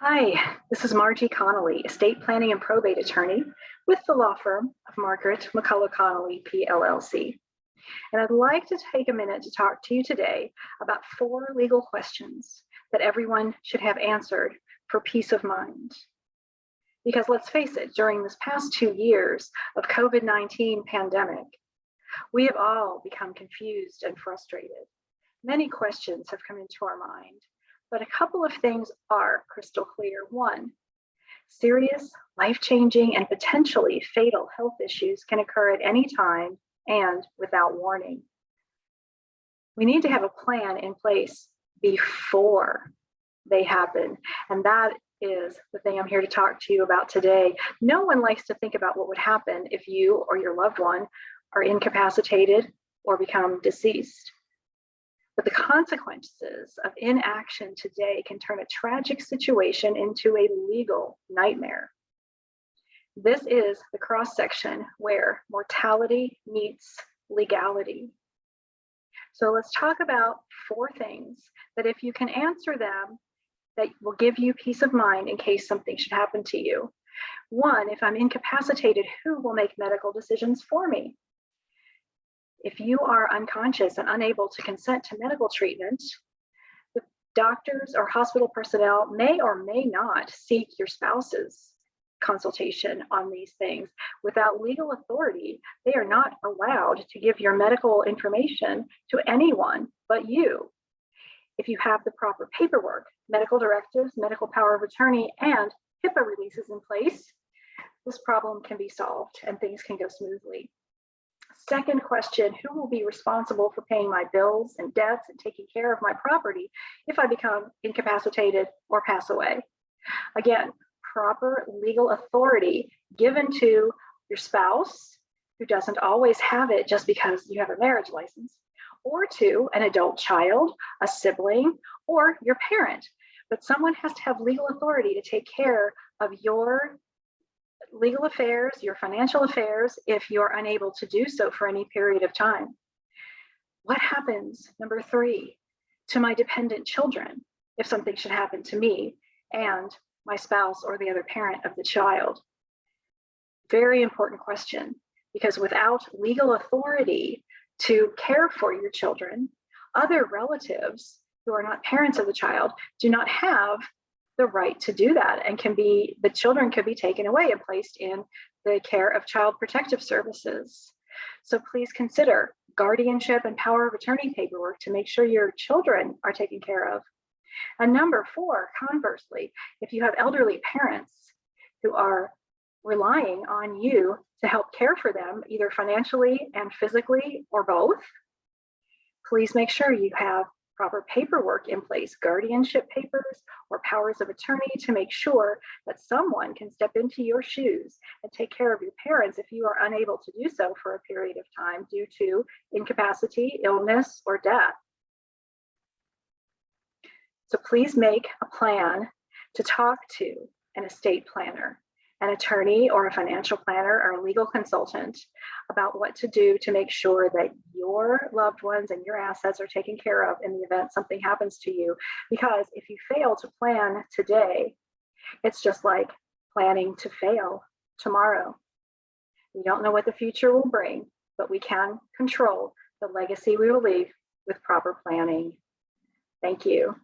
Hi, this is Margie Connolly, estate planning and probate attorney with the law firm of Margaret Connolly, PLLC. And I'd like to take a minute to talk to you today about 4 legal questions that everyone should have answered for peace of mind. Because let's face it, during this past 2 years of COVID-19 pandemic, we have all become confused and frustrated. Many questions have come into our mind, but a couple of things are crystal clear. 1, serious, life-changing, and potentially fatal health issues can occur at any time and without warning. We need to have a plan in place before they happen, and that is the thing I'm here to talk to you about today. No one likes to think about what would happen if you or your loved one are incapacitated or become deceased. But the consequences of inaction today can turn a tragic situation into a legal nightmare. This is the cross-section where mortality meets legality. So let's talk about 4 things that if you can answer them, that will give you peace of mind in case something should happen to you. 1, if I'm incapacitated, who will make medical decisions for me? If you are unconscious and unable to consent to medical treatment, the doctors or hospital personnel may or may not seek your spouse's consultation on these things. Without legal authority, they are not allowed to give your medical information to anyone but you. If you have the proper paperwork, medical directives, medical power of attorney, and HIPAA releases in place, this problem can be solved and things can go smoothly. Second question, who will be responsible for paying my bills and debts and taking care of my property if I become incapacitated or pass away? Again, proper legal authority given to your spouse, who doesn't always have it just because you have a marriage license, or to an adult child, a sibling, or your parent. But someone has to have legal authority to take care of your legal affairs, your financial affairs, if you're unable to do so for any period of time. What happens, number 3, to my dependent children if something should happen to me and my spouse or the other parent of the child? Very important question, because without legal authority to care for your children, other relatives who are not parents of the child do not have the right to do that, and the children could be taken away and placed in the care of child protective services. So please consider guardianship and power of attorney paperwork to make sure your children are taken care of. And number 4, conversely, if you have elderly parents who are relying on you to help care for them, either financially and physically or both, please make sure you have proper paperwork in place, guardianship papers or powers of attorney, to make sure that someone can step into your shoes and take care of your parents if you are unable to do so for a period of time due to incapacity, illness, or death. So please make a plan to talk to an estate planner, an attorney, or a financial planner, or a legal consultant about what to do to make sure that your loved ones and your assets are taken care of in the event something happens to you. Because if you fail to plan today, it's just like planning to fail tomorrow. We don't know what the future will bring, but we can control the legacy we will leave with proper planning. Thank you.